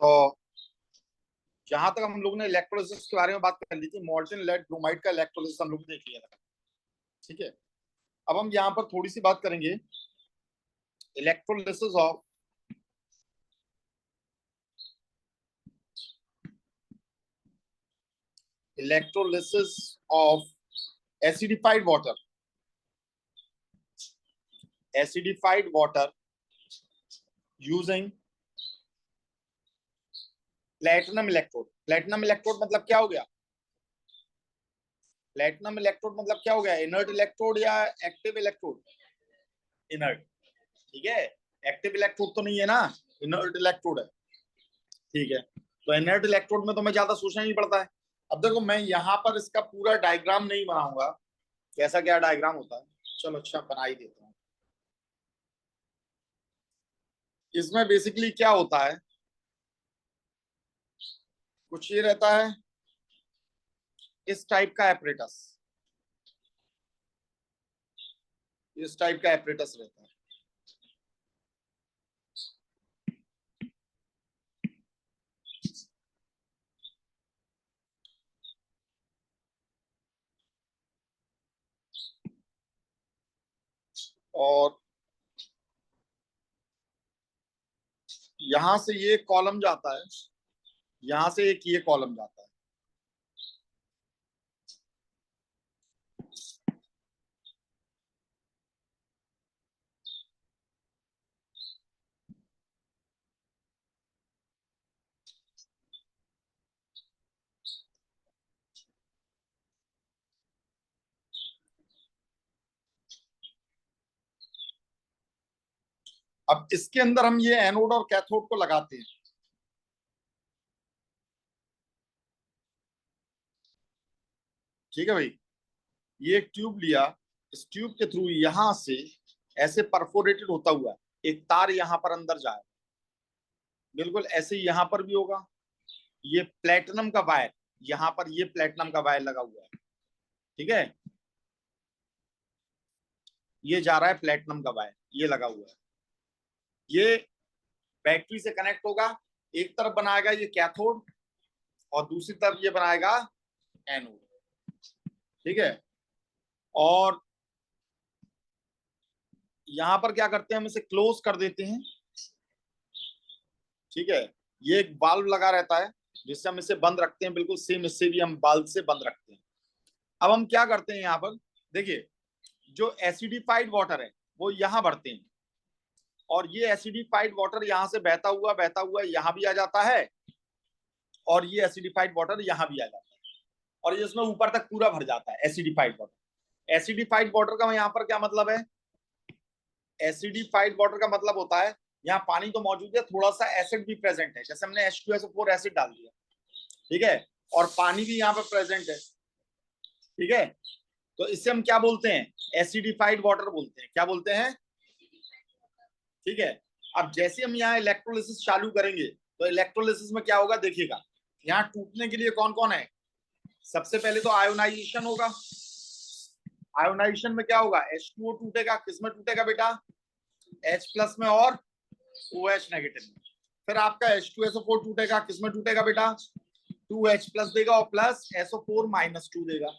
तो जहां तक हम लोग ने इलेक्ट्रोलिसिस के बारे में बात कर ली थी, मॉल्टन लेड ब्रोमाइड का इलेक्ट्रोलिसिस हम लोग देख लिया था। ठीक है, अब हम यहाँ पर थोड़ी सी बात करेंगे electrolysis of acidified water. Acidified water using platinum electrode. Platinum electrode मतलब क्या हो गया? प्लेटिनम इलेक्ट्रोड मतलब क्या हो गया? इनर्ट इलेक्ट्रोड या एक्टिव इलेक्ट्रोड? इनर्ट। ठीक है, एक्टिव इलेक्ट्रोड तो नहीं है ना, इनर्ट इलेक्ट्रोड है। ठीक है, तो इनर्ट इलेक्ट्रोड में तो मैं ज्यादा सोचना नहीं पड़ता है। अब देखो, मैं यहाँ पर इसका पूरा डायग्राम नहीं बनाऊंगा, कैसा क्या डायग्राम होता है। चलो अच्छा, बना ही देता हूँ। इसमें बेसिकली क्या होता है, कुछ ये रहता है, इस टाइप का एपरेटस, इस टाइप का एपरेटस रहता है। और यहां से ये कॉलम जाता है, यहां से एक ये कॉलम जाता है। अब इसके अंदर हम ये एनोड और कैथोड को लगाते हैं। ठीक है भाई, ये एक ट्यूब लिया, इस ट्यूब के थ्रू यहां से ऐसे परफोरेटेड होता हुआ एक तार यहां पर अंदर जाए, बिल्कुल ऐसे ही यहां पर भी होगा। ये प्लेटिनम का वायर, यहां पर ये प्लेटिनम का वायर लगा हुआ है। ठीक है, ये जा रहा है प्लेटिनम का वायर, ये लगा हुआ है। ये बैटरी से कनेक्ट होगा, एक तरफ बनाएगा ये कैथोड और दूसरी तरफ ये बनाएगा एनोड। ठीक है, और यहां पर क्या करते हैं, हम इसे क्लोज कर देते हैं। ठीक है, ये एक बाल्व लगा रहता है जिससे हम इसे बंद रखते हैं, बिल्कुल सेम इससे भी हम बाल्व से बंद रखते हैं। अब हम क्या करते हैं यहाँ पर, देखिए, जो एसिडिफाइड वाटर है वो यहाँ भरते हैं, और ये एसिडिफाइड वाटर यहाँ से बहता हुआ यहाँ भी आ जाता है, और ये एसिडिफाइड वाटर यहाँ भी आ जाता है, और ये इसमें ऊपर तक पूरा भर जाता है एसिडिफाइड वाटर। एसिडिफाइड वाटर का यहाँ पर क्या मतलब है? एसिडिफाइड वाटर का मतलब होता है यहाँ पानी तो मौजूद है, थोड़ा सा एसिड भी प्रेजेंट है, जैसे हमने H2SO4 एसिड डाल दिया। ठीक है, और पानी भी यहाँ पर प्रेजेंट है। ठीक है, तो इससे हम क्या बोलते हैं? एसिडिफाइड वाटर बोलते हैं। क्या बोलते हैं? ठीक है, अब जैसे हम यहाँ इलेक्ट्रोलिसिस चालू करेंगे तो इलेक्ट्रोलिसिस में क्या होगा देखिएगा, यहाँ टूटने के लिए कौन कौन है? सबसे पहले तो आयोनाइजेशन होगा। आयोनाइजेशन में क्या होगा? H2O टूटेगा, किसमें टूटेगा बेटा? H+ में और OH नेगेटिव में। फिर आपका H2SO4 टूटेगा, किसमें टूटेगा बेटा? 2H+ देगा और प्लस SO4-2 देगा।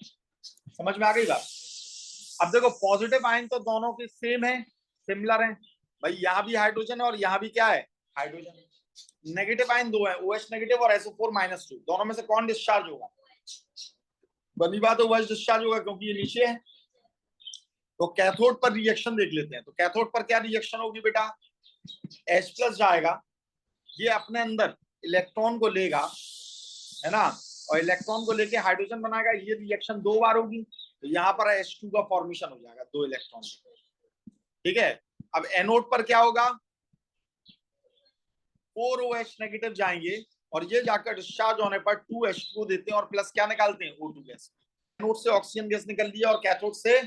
समझ में आ गई बात? अब देखो, पॉजिटिव आयन तो दोनों के सेम है, सिमिलर है भाई, यहाँ भी हाइड्रोजन है और यहाँ भी क्या है? हाइड्रोजन। नेगेटिव आयन दो है, OH नेगेटिव और SO4-2। दोनों में से कौन डिस्चार्ज होगा? बनी बात है, OH डिस्चार्ज होगा क्योंकि ये नीचे है। तो कैथोड पर रिएक्शन देख लेते हैं, तो कैथोड पर क्या रिएक्शन होगी बेटा? H+ जाएगा, ये अपने अंदर इलेक्ट्रॉन को लेगा, है ना, और इलेक्ट्रॉन को लेके हाइड्रोजन बनाएगा। ये रिएक्शन 2 बार होगी, तो यहाँ पर H2 का फॉर्मेशन हो जाएगा, 2 इलेक्ट्रॉन। ठीक है, अब एनोड पर क्या होगा? 4OH नेगेटिव जाएंगे, और ये जाकर डिस्चार्ज होने पर 2H2 देते हैं और प्लस क्या निकालते हैं? O2 gas. एनोड से ऑक्सीजन गैस निकल रही है और कैथोड से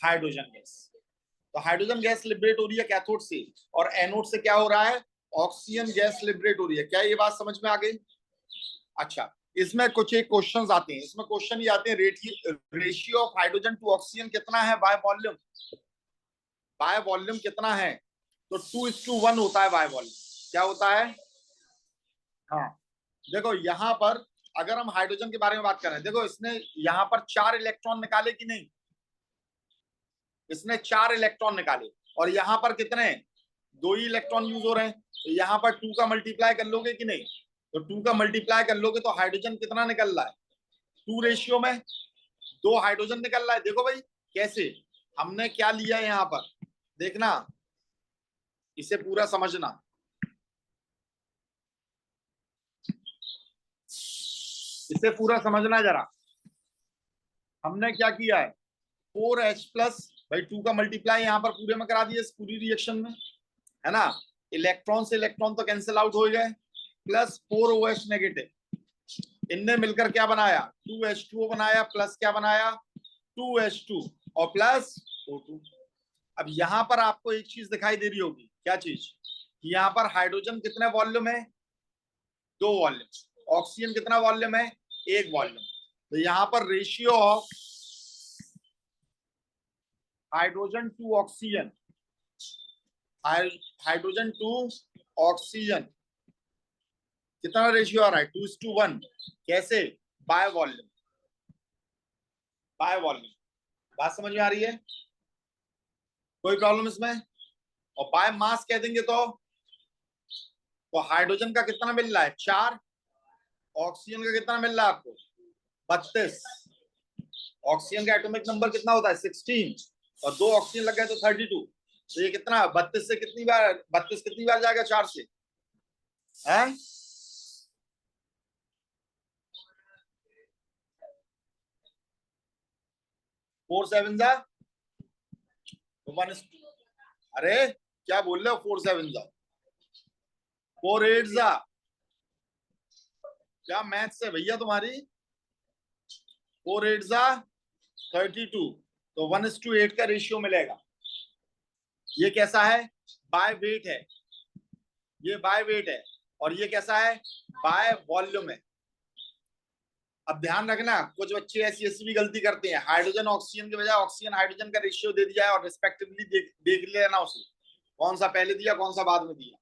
हाइड्रोजन गैस। तो हाइड्रोजन गैस लिबरेट हो रही है कैथोड से, और एनोड से क्या हो रहा है? ऑक्सीजन गैस लिबरेट हो रही है। क्या ये बात समझ में आ गई? अच्छा, इसमें कुछ एक क्वेश्चंस आते हैं, इसमें क्वेश्चन ये आते हैं, ratio of hydrogen to oxygen कितना है बाय वॉल्यूम? बाय वॉल्यूम कितना है? तो 2:1 होता है बाय वॉल्यूम। क्या होता है? हाँ देखो यहाँ पर अगर हम हाइड्रोजन के बारे में बात कर रहे हैं, देखो इसने यहाँ पर 4 इलेक्ट्रॉन निकाले कि नहीं, इसने 4 इलेक्ट्रॉन निकाले, और यहाँ पर कितने, 2 ही इलेक्ट्रॉन यूज हो रहे हैं, तो यहाँ पर 2 का मल्टीप्लाई कर लोगे कि नहीं, तो 2 का मल्टीप्लाई कर लोगे तो हाइड्रोजन कितना निकल रहा है, 2 रेशियो में 2 हाइड्रोजन निकल रहा है। देखो भाई कैसे, हमने क्या लिया है यहाँ पर, देखना, इसे पूरा समझना, इसे पूरा समझना जरा। हमने क्या किया है, 4H प्लस, भाई 2 का मल्टीप्लाई यहाँ पर पूरे में करा दिया इस पूरी रिएक्शन में, है ना, इलेक्ट्रॉन से इलेक्ट्रॉन तो कैंसिल आउट हो गए, प्लस 4OH नेगेटिव, इनने मिलकर क्या बनाया, 2H2O बनाया, प्लस क्या बनाया, 2H2 और प्लस O2। अब यहाँ पर आपको एक चीज दिखाई दे रही होगी, क्या चीज, यहाँ पर हाइड्रोजन कितने वॉल्यूम है, 2 वॉल्यूम, ऑक्सीजन कितना वॉल्यूम है, 1 वॉल्यूम, तो यहाँ पर ratio of hydrogen to oxygen, hydrogen to oxygen कितना रेशियो आ रहा है, 2:1, कैसे, बाय वॉल्यूम, बाय वॉल्यूम, बात समझ में आ रही है, कोई प्रॉब्लम इसमें, और बाय मास कह देंगे तो हाइड्रोजन का कितना मिल रहा है, 4, ऑक्सीजन का कितना मिल रहा है आपको, 32, ऑक्सीजन का एटॉमिक नंबर कितना होता है 16, और 2 ऑक्सीजन लग गए तो 32, तो ये कितना 32 से कितनी बार, 32 कितनी बार जाएगा 4 से, है 4 7 जा 1, अरे क्या बोल रहे हो, 4 7 जा 4 8 जा, क्या मैथ्स है भैया तुम्हारी, 4 8 जा 32, तो 1:8 का रेशियो मिलेगा। ये कैसा है, बाय वेट है, ये बाय वेट है, और ये कैसा है, बाय वॉल्यूम है। अब ध्यान रखना, कुछ बच्चे ऐसी ऐसी भी गलती करते हैं, हाइड्रोजन ऑक्सीजन के बजाय ऑक्सीजन हाइड्रोजन का रेशियो दे दिया है और रिस्पेक्टिवली देख लेना उसे, कौन सा पहले दिया कौन सा बाद में दिया,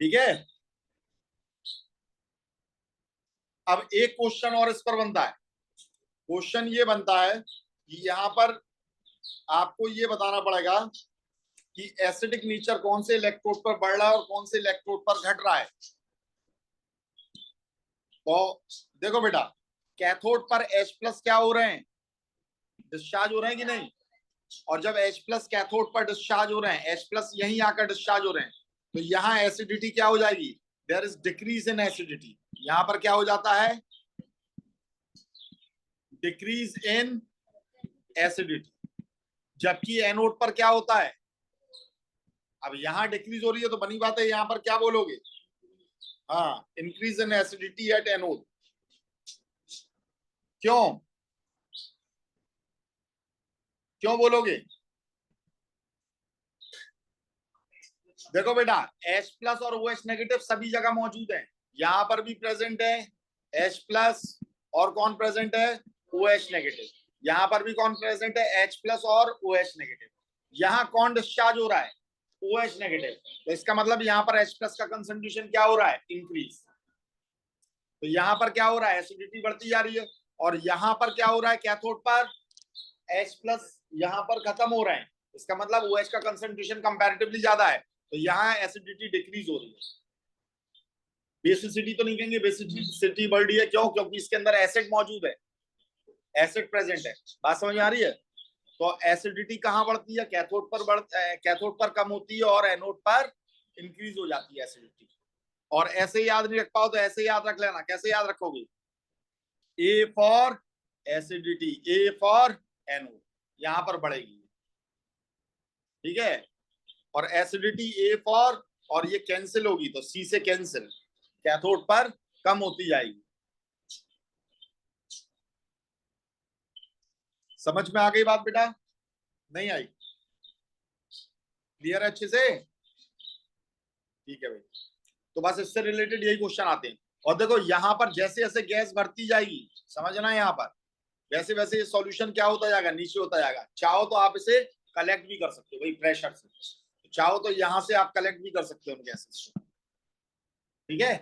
ठीक है। अब एक क्वेश्चन और इस पर बनता है, क्वेश्चन ये बनता है कि यहाँ पर आपको ये बताना पड़ेगा कि एसिडिक नेचर कौन से इलेक्ट्रोड पर बढ़ रहा है और कौन से इलेक्ट्रोड पर घट रहा है। तो देखो बेटा, कैथोड पर H+ क्या हो रहे हैं, डिस्चार्ज हो रहे हैं कि नहीं, और जब H+ कैथोड पर डिस्चार्ज हो रहे हैं, H+ यहीं आकर डिस्चार्ज हो रहे हैं, तो यहाँ एसिडिटी क्या हो जाएगी, there is decrease in acidity, यहाँ पर क्या हो जाता है, डिक्रीज इन एसिडिटी, जबकि एनोड पर क्या होता है, अब यहाँ डिक्रीज हो रही है तो बनी बात है यहाँ पर क्या बोलोगे, हाँ increase in acidity at anode, क्यों क्यों बोलोगे, देखो बेटा H+ और OH नेगेटिव सभी जगह मौजूद है, यहाँ पर भी प्रेजेंट है H+ और कौन प्रेजेंट है, OH नेगेटिव, यहाँ पर भी कौन प्रेजेंट है, H+ और OH नेगेटिव, यहाँ कौन डिस्चार्ज हो रहा है, OH नेगेटिव, तो इसका मतलब यहाँ पर H+ का कंसंट्रेशन क्या हो रहा है, इंक्रीज, तो यहाँ पर क्या हो रहा है, एसिडिटी बढ़ती जा रही है, और यहाँ पर क्या हो रहा है, कैथोड पर H+ यहाँ पर खत्म हो रहे हैं, इसका मतलब OH का कंसंट्रेशन कंपैरेटिवली ज्यादा है, तो यहाँ एसिडिटी डिक्रीज हो रही है, बेसिसिटी तो नहीं कहेंगे, बेसिसिटी बढ़ रही है, क्यों, क्योंकि इसके अंदर एसिड मौजूद है, एसिड प्रेजेंट है, बात समझ में आ रही है। तो एसिडिटी कहाँ बढ़ती है, कैथोड पर कम होती है और एनोड पर इंक्रीज हो जाती है एसिडिटी, और ऐसे याद नहीं रख पाओ तो ऐसे याद रख लेना, कैसे याद रखोगे, A for acidity, A for anode, यहां पर बढ़ेगी, ठीक है, और एसिडिटी ए फॉर, और ये कैंसिल होगी तो सी से कैंसिल, कैथोड पर कम होती जाएगी, समझ में आ गई बात बेटा, नहीं आई, क्लियर है अच्छे से, ठीक है भाई, तो बस इससे रिलेटेड यही क्वेश्चन आते हैं, और देखो यहाँ पर जैसे जैसे गैस बढ़ती जाएगी, समझना यहाँ पर वैसे वैसे ये सॉल्यूशन क्या होता जाएगा, नीचे होता जाएगा, चाहो तो आप इसे कलेक्ट भी कर सकते हो भाई प्रेशर से, चाहो तो यहां से आप कलेक्ट भी कर सकते हो उन गैसेस को, ठीक है।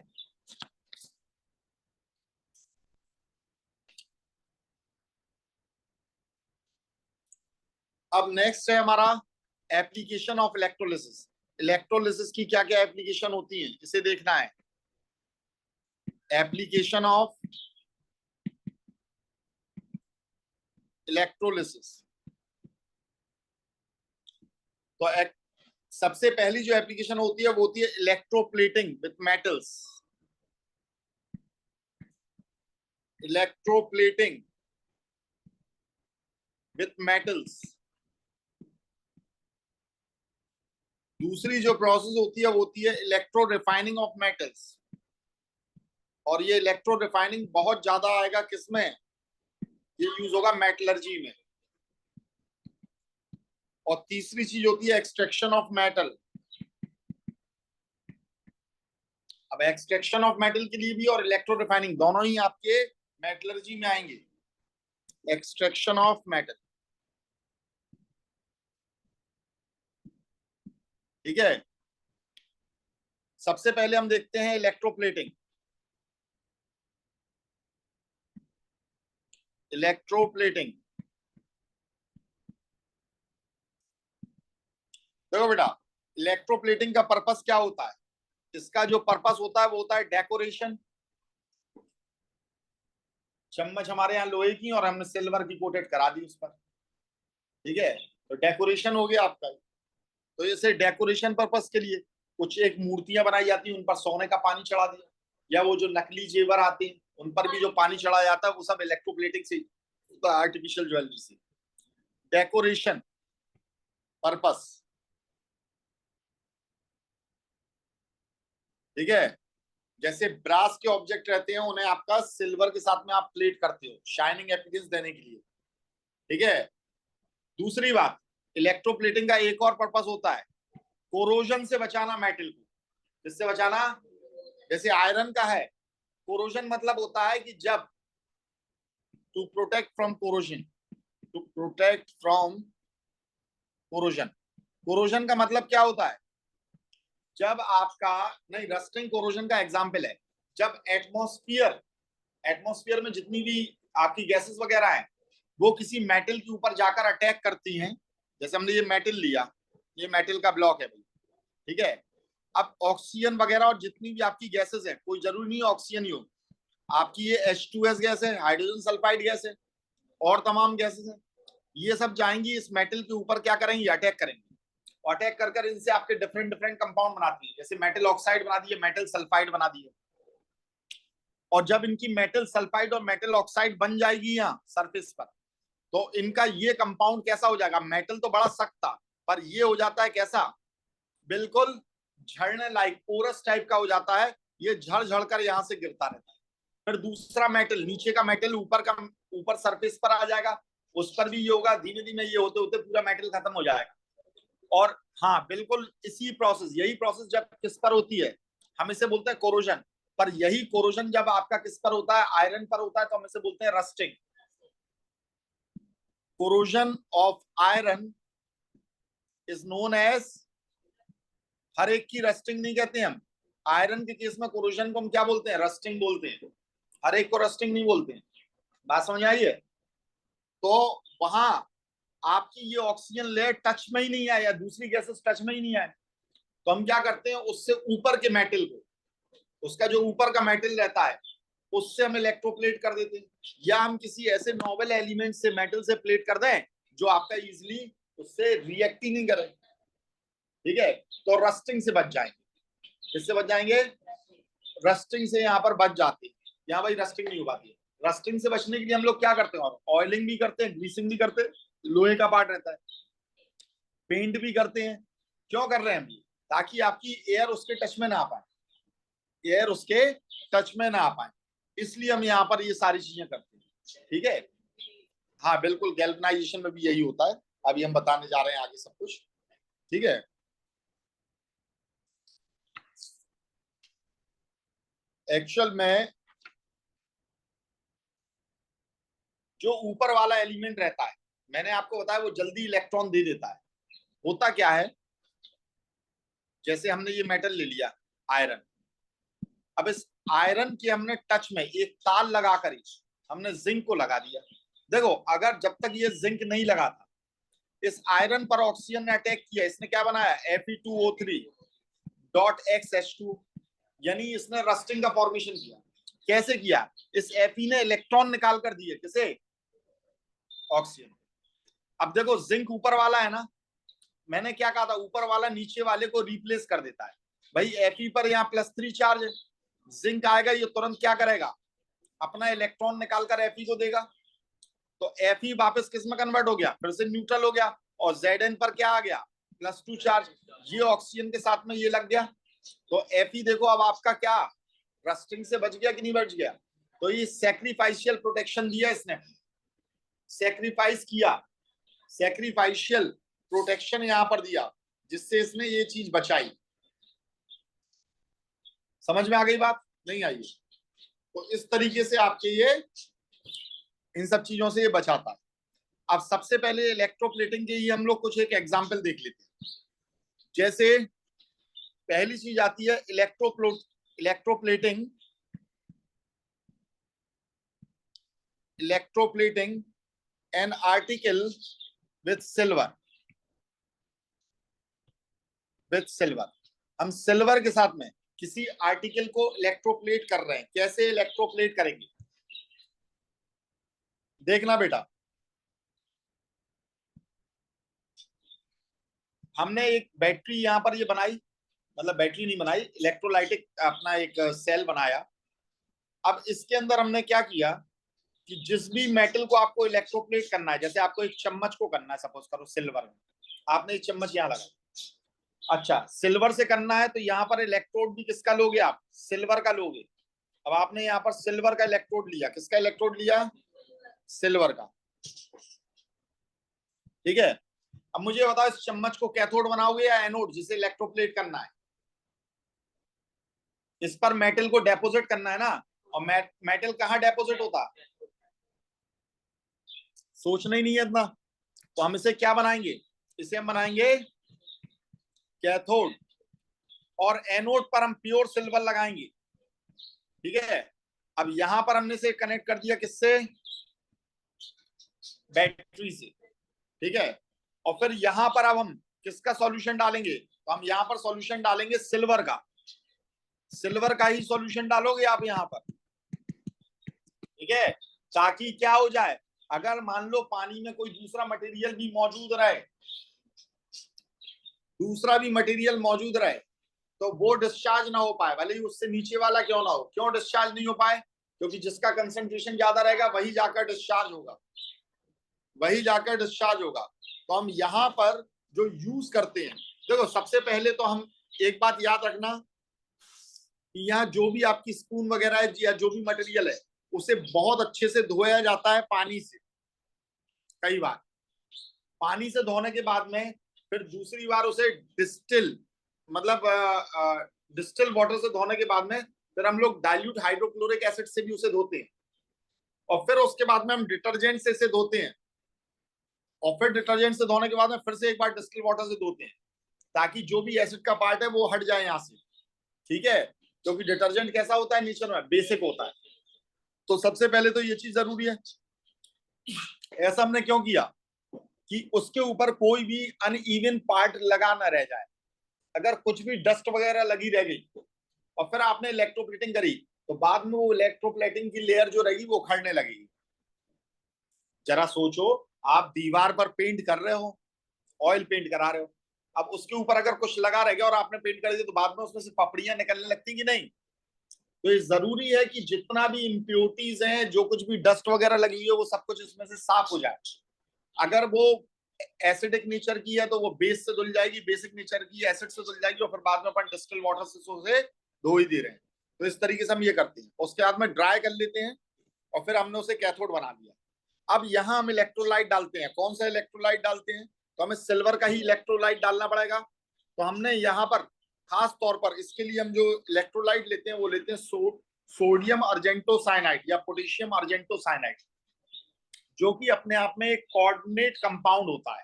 अब नेक्स्ट है हमारा एप्लीकेशन ऑफ इलेक्ट्रोलिसिस। इलेक्ट्रोलिसिस की क्या क्या एप्लीकेशन होती है इसे देखना है। एप्लीकेशन ऑफ इलेक्ट्रोलिसिस, तो सबसे पहली जो एप्लीकेशन होती है वो होती है electroplating with metals. Electroplating with metals. दूसरी जो प्रोसेस होती है वो होती है इलेक्ट्रो रिफाइनिंग ऑफ मेटल्स, और ये इलेक्ट्रो रिफाइनिंग बहुत ज्यादा आएगा किसमें, ये यूज होगा मेटलर्जी में। और तीसरी चीज होती है एक्सट्रैक्शन ऑफ मेटल। अब एक्सट्रैक्शन ऑफ मेटल के लिए भी और इलेक्ट्रो रिफाइनिंग दोनों ही आपके मेटलर्जी में आएंगे। एक्सट्रैक्शन ऑफ मेटल, ठीक है। सबसे पहले हम देखते हैं इलेक्ट्रोप्लेटिंग। इलेक्ट्रोप्लेटिंग, देखो बेटा, इलेक्ट्रोप्लेटिंग का पर्पस क्या होता है। इसका जो पर्पस होता है वो होता है डेकोरेशन। चम्मच हमारे यहाँ लोहे की और हमने सिल्वर की कोटेड करा दी उस पर, ठीक है, तो डेकोरेशन हो गया आपका। तो जैसे डेकोरेशन पर्पस के लिए कुछ एक मूर्तियां बनाई जाती हैं, उन पर सोने का पानी चढ़ा दिया, या वो जो नकली जेवर आते हैं उन पर भी जो पानी चढ़ाया जाता है वो सब इलेक्ट्रोप्लेटिंग से, आर्टिफिशियल ज्वेलरी से। डेकोरेशन पर्पस, ठीक है। जैसे ब्रास के ऑब्जेक्ट रहते हैं उन्हें आपका सिल्वर के साथ में आप प्लेट करते हो शाइनिंग एपियरेंस देने के लिए, ठीक है। दूसरी बात, इलेक्ट्रोप्लेटिंग का एक और पर्पस होता है कोरोजन से बचाना मेटल को। किससे बचाना, जैसे आयरन का है, कोरोजन मतलब होता है कि जब to protect from corrosion, to protect from corrosion. Corrosion का मतलब क्या होता है, जब आपका, नहीं, रस्टिंग कोरोजन का एग्जाम्पल है, जब एटमॉस्फेयर, एटमॉस्फेयर में जितनी भी आपकी गैसेस वगैरह हैं वो किसी मेटल के ऊपर जाकर अटैक करती हैं। जैसे हमने ये मेटल लिया, ये मेटल का ब्लॉक है भाई, ठीक है। अब ऑक्सीजन वगैरह और जितनी भी आपकी गैसेस है, कोई जरूरी नहीं ऑक्सीजन ही हो, आपकी ये H2S गैस है, हाइड्रोजन सल्फाइड गैस है, और तमाम गैसेस हैं, ये सब जाएंगी इस मेटल के ऊपर, क्या करेंगी, अटैक करेंगे। अटैक कर कर इनसे आपके डिफरेंट डिफरेंट कंपाउंड बनाती है, जैसे मेटल ऑक्साइड बना दिए, मेटल सल्फाइड बना दिए। और जब इनकी मेटल सल्फाइड और मेटल ऑक्साइड बन जाएगी यहाँ सरफेस पर, तो इनका ये कंपाउंड कैसा हो जाएगा, मेटल तो बड़ा सख्त था पर ये हो जाता है कैसा, बिल्कुल झड़ने लायक, पोरस टाइप का हो जाता है, ये झड़ झड़ कर यहां से गिरता रहता है। फिर दूसरा मेटल, नीचे का मेटल ऊपर का, ऊपर सरफेस पर आ जाएगा, उस पर भी ये होगा, धीमे धीमे ये होते होते पूरा मेटल खत्म हो जाएगा। और हाँ बिल्कुल इसी प्रोसेस, यही प्रोसेस जब किस पर होती है, हम इसे बोलते हैं कोरोजन। पर यही कोरोजन जब आपका किस पर होता है, आयरन पर होता है, तो हम इसे बोलते हैं rusting. Corrosion of iron is known as, हर एक की रस्टिंग नहीं कहते हम, आयरन के केस में कोरोजन को हम क्या बोलते हैं, रस्टिंग बोलते हैं, हर एक को रस्टिंग नहीं बोलते हैं। बात समझ आई है। तो वहां आपकी ये ऑक्सीजन लेयर टच में ही नहीं आए या दूसरी गैसेस टच में ही नहीं आए, तो हम क्या करते हैं, उससे ऊपर के मेटल को, उसका जो ऊपर का मेटल रहता है उससे हम इलेक्ट्रोप्लेट कर देते हैं, या हम किसी ऐसे नोबल एलिमेंट से, मेटल से प्लेट कर दें जो आपका इजिली उससे रिएक्ट ही नहीं करे, ठीक है, तो रस्टिंग से बच जाएंगे। किससे बच जाएंगे, रस्टिंग से यहाँ पर बच जाते हैं, यहाँ भाई रस्टिंग नहीं हो पाती है। रस्टिंग से बचने के लिए हम लोग क्या करते हैं, और ऑयलिंग भी करते हैं, ग्रीसिंग भी करते हैं, लोहे का पार्ट रहता है, पेंट भी करते हैं। क्यों कर रहे हैं हम ये, ताकि आपकी एयर उसके टच में ना आ पाए, एयर उसके टच में ना आ पाए, इसलिए हम यहाँ पर ये सारी चीजें करते हैं, ठीक है। हाँ बिल्कुल, गैल्वेनाइजेशन में भी यही होता है, अभी हम बताने जा रहे हैं आगे सब कुछ, ठीक है। एक्चुअल में जो ऊपर वाला एलिमेंट रहता है, मैंने आपको बताया वो जल्दी इलेक्ट्रॉन दे देता है। होता क्या है, जैसे हमने ये मेटल ले लिया आयरन, अब इस आयरन के हमने टच में एक तार लगाकर हमने जिंक को लगा दिया। देखो अगर जब तक ये जिंक नहीं लगा था, इस आयरन पर ऑक्सीजन ने अटैक किया, इसने क्या बनाया Fe2O3.X H2, यानी इसने रस्टिंग का फॉर्मेशन किया। कैसे किया? इस Fe ने इलेक्ट्रॉन निकाल कर दिए किसे? ऑक्सीजन। अब देखो जिंक ऊपर वाला है ना, मैंने क्या कहा था, ऊपर वाला नीचे वाले को रिप्लेस कर देता है। भाई Fe पर यहाँ +3 चार्ज है, जिंक आएगा, ये तुरंत क्या करेगा, अपना इलेक्ट्रॉन निकालकर Fe को देगा, तो Fe वापस किस में कन्वर्ट हो गया, फिर से न्यूट्रल हो गया, और Zn पर क्या आ गया, +2 चार्ज, ये ऑक्सीजन के साथ में ये लग गया, तो Fe देखो अब आपका क्या रस्टिंग से बच गया कि नहीं बच गया। तो ये सैक्रिफाइशियल प्रोटेक्शन दिया इसने, सैक्रिफाइस किया, सैक्रिफाइशियल प्रोटेक्शन यहां पर दिया, जिससे इसने ये चीज बचाई। समझ में आ गई बात? नहीं आई? तो इस तरीके से आपके ये इन सब चीजों से ये बचाता है। अब सबसे पहले इलेक्ट्रोप्लेटिंग के ही हम लोग कुछ एक एग्जांपल देख लेते हैं। जैसे पहली चीज आती है electroplating an article with silver. हम सिल्वर के साथ में किसी आर्टिकल को इलेक्ट्रोप्लेट कर रहे हैं। कैसे इलेक्ट्रोप्लेट करेंगे, देखना बेटा। हमने एक बैटरी यहां पर ये बनाई, मतलब बैटरी नहीं बनाई, इलेक्ट्रोलाइटिक अपना एक सेल बनाया। अब इसके अंदर हमने क्या किया कि जिस भी मेटल को आपको इलेक्ट्रोप्लेट करना है, जैसे आपको एक चम्मच को करना है, सपोज करो सिल्वर में, आपने एक चम्मच यहाँ लगाई, अच्छा सिल्वर से करना है तो यहाँ पर इलेक्ट्रोड भी किसका लोगे आप, सिल्वर का लोगे। अब आपने यहाँ पर सिल्वर का इलेक्ट्रोड लिया, किसका इलेक्ट्रोड लिया, सिल्वर का, ठीक है। अब मुझे बताओ इस चम्मच को कैथोड बनाओगे या एनोड, जिसे इलेक्ट्रोप्लेट करना है, इस पर मेटल को डेपोजिट करना है ना, और मेटल कहाँ डेपोजिट होता है, सोचना ही नहीं है इतना। तो हम इसे क्या बनाएंगे, इसे हम बनाएंगे कैथोड, और एनोड पर हम प्योर सिल्वर लगाएंगे, ठीक है। अब यहां पर हमने से कनेक्ट कर दिया किससे, बैटरी से, ठीक है। और फिर यहां पर अब हम किसका सॉल्यूशन डालेंगे, तो हम यहां पर सॉल्यूशन डालेंगे सिल्वर का, सिल्वर का ही सॉल्यूशन डालोगे आप यहां पर, ठीक है। ताकि क्या हो जाए, अगर मान लो पानी में कोई दूसरा मटेरियल भी मौजूद रहे, दूसरा भी मटेरियल मौजूद रहे, तो वो डिस्चार्ज ना हो पाए, भले ही उससे नीचे वाला क्यों ना हो। क्यों डिस्चार्ज नहीं हो पाए, क्योंकि जिसका कंसंट्रेशन ज्यादा रहेगा वही जाकर डिस्चार्ज होगा, वही जाकर डिस्चार्ज होगा। तो हम यहाँ पर जो यूज करते हैं, देखो सबसे पहले तो हम एक बात याद रखना कि यहाँ जो भी आपकी स्पून वगैरह है या जो भी मटेरियल है, उसे बहुत अच्छे से धोया जाता है पानी से। कई बार पानी से धोने के बाद में फिर दूसरी बार उसे डिस्टिल, मतलब डिस्टिल वाटर से धोने के बाद में फिर हम लोग डाइल्यूट हाइड्रोक्लोरिक एसिड से भी उसे धोते हैं, और फिर उसके बाद में हम डिटर्जेंट से इसे धोते हैं, और फिर डिटर्जेंट से धोने के बाद में फिर से एक बार डिस्टिल वाटर से धोते हैं, ताकि जो भी एसिड का पार्ट है वो हट जाए यहाँ से, ठीक है। क्योंकि डिटर्जेंट कैसा होता है, नेचर में बेसिक होता है। तो सबसे पहले तो ये चीज जरूरी है। ऐसा हमने क्यों किया कि उसके ऊपर कोई भी अनइवन पार्ट लगा ना रह जाए। अगर कुछ भी डस्ट वगैरह लगी रह गई और फिर आपने इलेक्ट्रोप्लेटिंग करी, तो बाद में वो इलेक्ट्रोप्लेटिंग की लेयर जो रहेगी वो उखड़ने लगेगी। जरा सोचो, आप दीवार पर पेंट कर रहे हो, ऑयल पेंट करा रहे हो, अब उसके ऊपर अगर कुछ लगा रह गया और आपने पेंट कर दिया, तो बाद में उसमें से पपड़ियां निकलने लगती कि नहीं। तो ये जरूरी है कि जितना भी इम्प्योरिटीज हैं, जो कुछ भी डस्ट वगैरह लगी हुई है, वो सब कुछ इसमें से साफ हो जाए। अगर वो एसिडिक नेचर की है तो वो बेस से धुल जाएगी, बेसिक नेचर की एसिड से धुल जाएगी, और फिर बाद में अपन डिस्टिल वाटर से उसे धो ही दे रहे हैं। तो इस तरीके से हम ये करते हैं, उसके बाद में ड्राई कर लेते हैं, और फिर हमने उसे कैथोड बना दिया। अब यहाँ हम इलेक्ट्रोलाइट डालते हैं। कौन सा इलेक्ट्रोलाइट डालते हैं, तो हमें सिल्वर का ही इलेक्ट्रोलाइट डालना पड़ेगा। तो हमने यहाँ पर खास तौर पर इसके लिए हम जो इलेक्ट्रोलाइट लेते हैं वो लेते हैं सोडियम अर्जेंटोसाइनाइड या पोटेशियम अर्जेंटोसाइनाइड, जो कि अपने आप में एक कोऑर्डिनेट कंपाउंड होता है,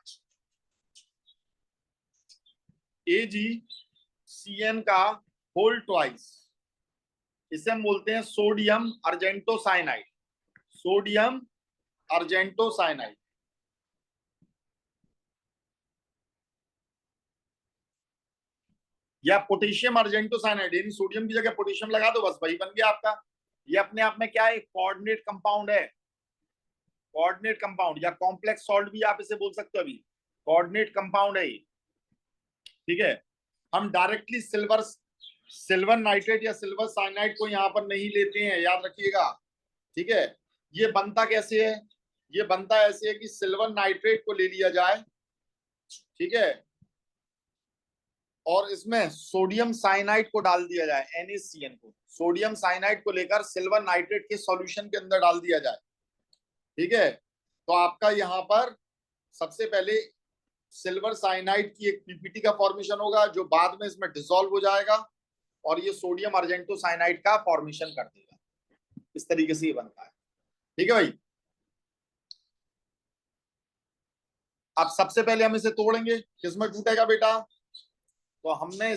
Ag Cn का होल ट्वाइस, इसे हम बोलते हैं सोडियम अर्जेंटोसाइनाइड। सोडियम अर्जेंटोसाइनाइड। या पोटेशियम अर्जेंटोसाइनाइड, यानी सोडियम की जगह पोटेशियम लगा दो, बस वही बन गया आपका। ये अपने आप में क्या है, कोऑर्डिनेट कंपाउंड है। कोऑर्डिनेट कंपाउंड या कॉम्प्लेक्स सॉल्ट भी आप इसे बोल सकते हो, अभी कोऑर्डिनेट कंपाउंड है ये। ठीक है, हम डायरेक्टली सिल्वर नाइट्रेट या सिल्वर साइनाइड को यहाँ पर नहीं लेते हैं, याद रखिएगा। ठीक है, ये बनता कैसे है, ये बनता ऐसे है कि सिल्वर नाइट्रेट को ले लिया जाए, ठीक है, और इसमें सोडियम साइनाइड को डाल दिया जाए, NaCN को, सोडियम साइनाइड को लेकर सिल्वर नाइट्रेट के सॉल्यूशन के अंदर डाल दिया जाए। ठीक है, तो आपका यहाँ पर सबसे पहले सिल्वर साइनाइड की एक पीपीटी का फॉर्मेशन होगा, जो बाद में इसमें डिसॉल्व हो जाएगा और ये सोडियम अर्जेंटो साइनाइड का फॉर्मेशन कर देगा। इस तरीके से ये बनता है। ठीक है भाई, अब सबसे पहले हम इसे तोड़ेंगे, किसमें टूटेगा बेटा, तो हमने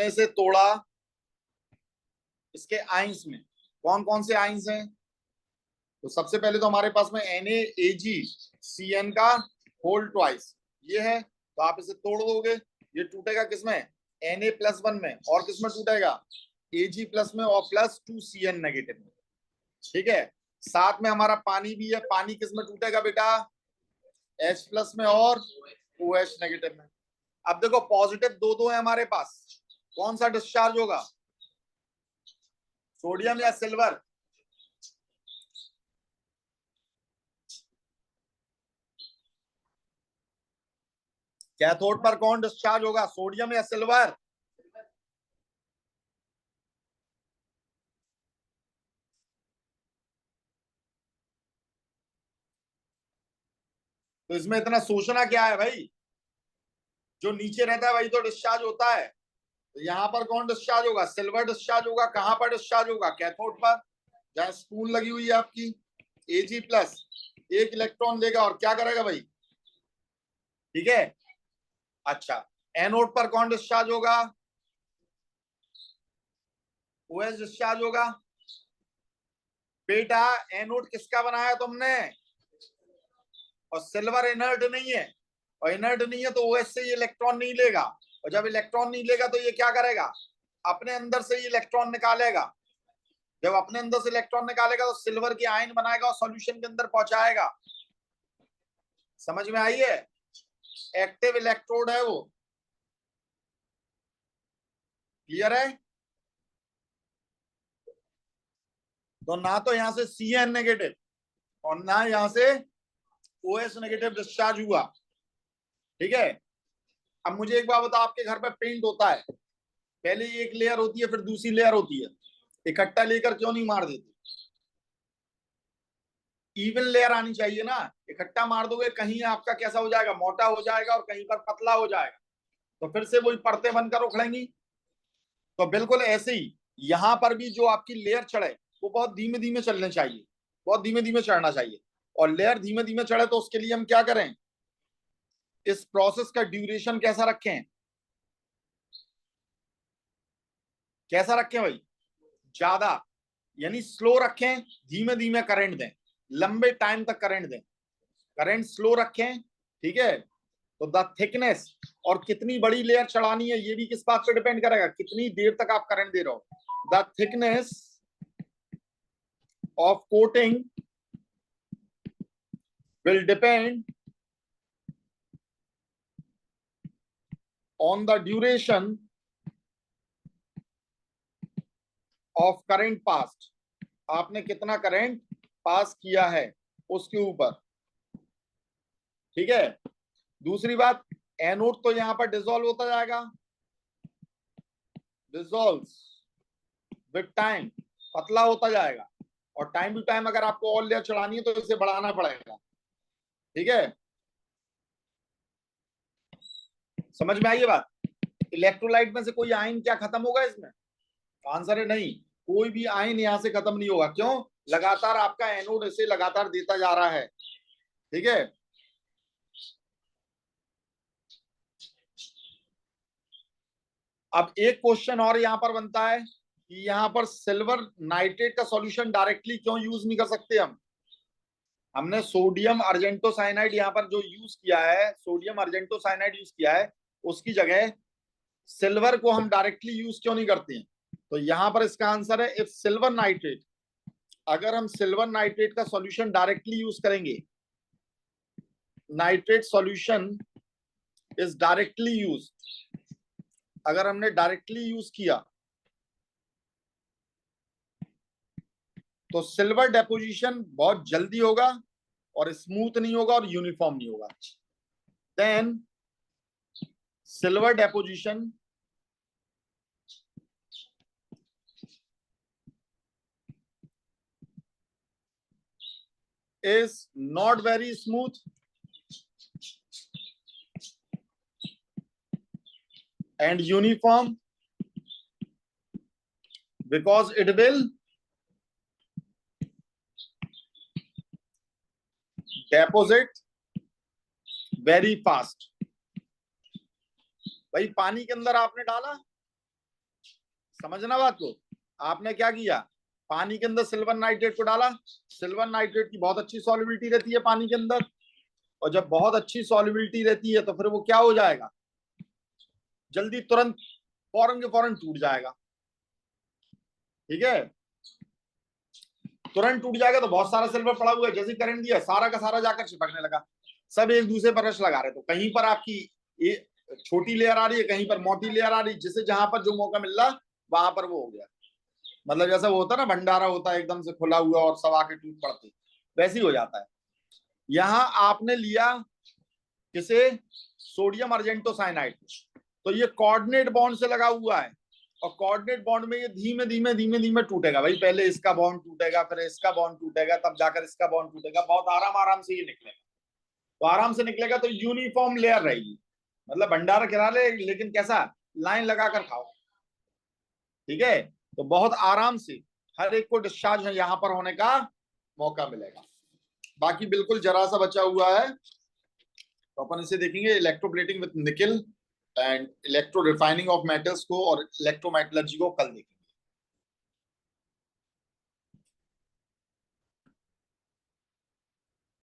इसे तोड़ा इसके आइंस में। कौन कौन से आइंस हैं, तो सबसे पहले तो हमारे पास में NaAgCN का होल ट्वाइस ये है, तो आप इसे तोड़ दोगे, ये टूटेगा किसमें, Na+1 में, और किसमें टूटेगा, Ag+ में और +2CN नेगेटिव में। ठीक है, साथ में हमारा पानी भी है, पानी किसमें टूटेगा बेटा, H+ में और OH नेगेटिव में। अब देखो पॉजिटिव दो दो है हमारे पास, कौन सा डिस्चार्ज होगा, सोडियम या सिल्वर, कैथोड पर कौन डिस्चार्ज होगा, सोडियम या सिल्वर, तो इसमें इतना सोचना क्या है भाई, जो नीचे रहता है वही तो डिस्चार्ज होता है। तो यहाँ पर कौन डिस्चार्ज होगा, सिल्वर डिस्चार्ज होगा। कहां पर डिस्चार्ज होगा, कैथोड पर, जहां स्पून लगी हुई है आपकी। Ag+ एक इलेक्ट्रॉन लेगा और क्या करेगा भाई, ठीक है। अच्छा, एनोड पर कौन डिस्चार्ज होगा, OH डिस्चार्ज होगा। बेटा एनोड किसका बनाया तुमने, और सिल्वर इनर्ट नहीं है, और इनर्ट नहीं है तो OH से ये इलेक्ट्रॉन नहीं लेगा, और जब इलेक्ट्रॉन नहीं लेगा तो ये क्या करेगा, अपने अंदर से ये इलेक्ट्रॉन निकालेगा। जब अपने अंदर से इलेक्ट्रॉन निकालेगा तो सिल्वर की आयन बनाएगा और सॉल्यूशन के अंदर पहुंचाएगा। समझ में आई है, एक्टिव इलेक्ट्रोड है वो, क्लियर है। तो ना तो यहां से Cn नेगेटिव और ना यहां से OH नेगेटिव डिस्चार्ज हुआ। ठीक है, अब मुझे एक बात बताओ, आपके घर पे पेंट होता है, पहले एक लेयर होती है फिर दूसरी लेयर होती है, इकट्ठा लेकर क्यों नहीं मार देते, इवन लेयर आनी चाहिए ना। इकट्ठा मार दोगे कहीं आपका कैसा हो जाएगा, मोटा हो जाएगा और कहीं पर पतला हो जाएगा, तो फिर से वही परतें बनकर उखड़ेंगी। तो बिल्कुल ऐसे ही यहां पर भी जो आपकी लेयर चढ़े वो बहुत धीमे धीमे चलने चाहिए, बहुत धीमे धीमे चढ़ना चाहिए। और लेयर धीमे धीमे चढ़े तो उसके लिए हम क्या करें, इस प्रोसेस का ड्यूरेशन कैसा रखें, कैसा रखें भाई, ज्यादा, यानी स्लो रखें, धीमे धीमे करंट दें, लंबे टाइम तक करंट दें, करंट स्लो रखें। ठीक है, तो द थिकनेस और कितनी बड़ी लेयर चढ़ानी है ये भी किस बात पे डिपेंड करेगा, कितनी देर तक आप करंट दे रहे हो। The thickness of coating will depend on the duration of current passed, आपने कितना करंट पास किया है उसके ऊपर। ठीक है, दूसरी बात, एनोड तो यहां पर डिसॉल्व होता जाएगा, डिसॉल्व विद टाइम, पतला होता जाएगा, और टाइम टू टाइम अगर आपको और लेयर चढ़ानी है तो इसे बढ़ाना पड़ेगा। ठीक है, समझ में आई ये बात। इलेक्ट्रोलाइट में से कोई आयन क्या खत्म होगा इसमें, आंसर है नहीं। कोई भी आयन यहां से खत्म नहीं होगा। क्यों? लगातार आपका एनोड इसे लगातार देता जा रहा है। ठीक है, अब एक क्वेश्चन और यहां पर बनता है कि यहां पर सिल्वर नाइट्रेट का सॉल्यूशन डायरेक्टली क्यों यूज नहीं कर सकते हम? हमने सोडियम अर्जेंटो साइनाइड यहां पर जो यूज किया है, सोडियम अर्जेंटो साइनाइड यूज किया है, उसकी जगह सिल्वर को हम डायरेक्टली यूज क्यों नहीं करते हैं? तो यहां पर इसका आंसर है इफ सिल्वर नाइट्रेट, अगर हम सिल्वर नाइट्रेट का सॉल्यूशन डायरेक्टली यूज करेंगे, nitrate solution is directly use, अगर हमने डायरेक्टली यूज किया तो सिल्वर डेपोजिशन बहुत जल्दी होगा और स्मूथ नहीं होगा और यूनिफॉर्म नहीं होगा। Then silver deposition is not very smooth and uniform because it will deposit very fast। भाई पानी के अंदर आपने डाला, समझना बात को, आपने क्या किया, पानी के अंदर सिल्वर नाइट्रेट को डाला। सिल्वर नाइट्रेट की बहुत अच्छी सॉल्युबिलिटी रहती है पानी के अंदर, और जब बहुत अच्छी सॉल्युबिलिटी रहती है तो फिर वो क्या हो जाएगा, जल्दी तुरंत फौरन के फौरन टूट जाएगा। ठीक है, तुरंत टूट जाएगा। तो बहुत सारा सिल्वर पड़ा हुआ है, जैसे करंट दिया सारा का सारा जाकर चिपकने लगा, सब एक दूसरे पर रश लगा रहे। तो कहीं पर आपकी ये छोटी लेयर आ रही है, कहीं पर मोटी लेयर आ रही है, जिसे जहां पर जो मौका मिल रहा वहां पर वो हो गया। मतलब जैसा वो होता है ना, भंडारा होता है एकदम से खुला हुआ और सब आके टूट पड़ते, वैसे ही हो जाता है। यहां आपने लिया किसे, सोडियम अर्जेंटो साइनाइड, तो ये कोऑर्डिनेट बॉन्ड से लगा हुआ है, और कोऑर्डिनेट बॉन्ड में ये धीमे धीमे धीमे धीमे टूटेगा। भाई पहले इसका बॉन्ड टूटेगा, फिर इसका बॉन्ड टूटेगा, तब जाकर इसका बॉन्ड टूटेगा। बहुत आराम आराम से ये निकलेगा। तो आराम से निकलेगा तो यूनिफॉर्म लेयर रहेगी, मतलब भंडारा गिरा ले लेकिन कैसा, लाइन लगाकर खाओ। ठीक है, तो बहुत आराम से हर एक को डिस्चार्ज यहां पर होने का मौका मिलेगा। बाकी बिल्कुल जरा सा बचा हुआ है, तो अपन इसे देखेंगे, इलेक्ट्रोप्लेटिंग विद निकल and electro refining of metals को और इलेक्ट्रोमेटलर्जी को कल देखेंगे।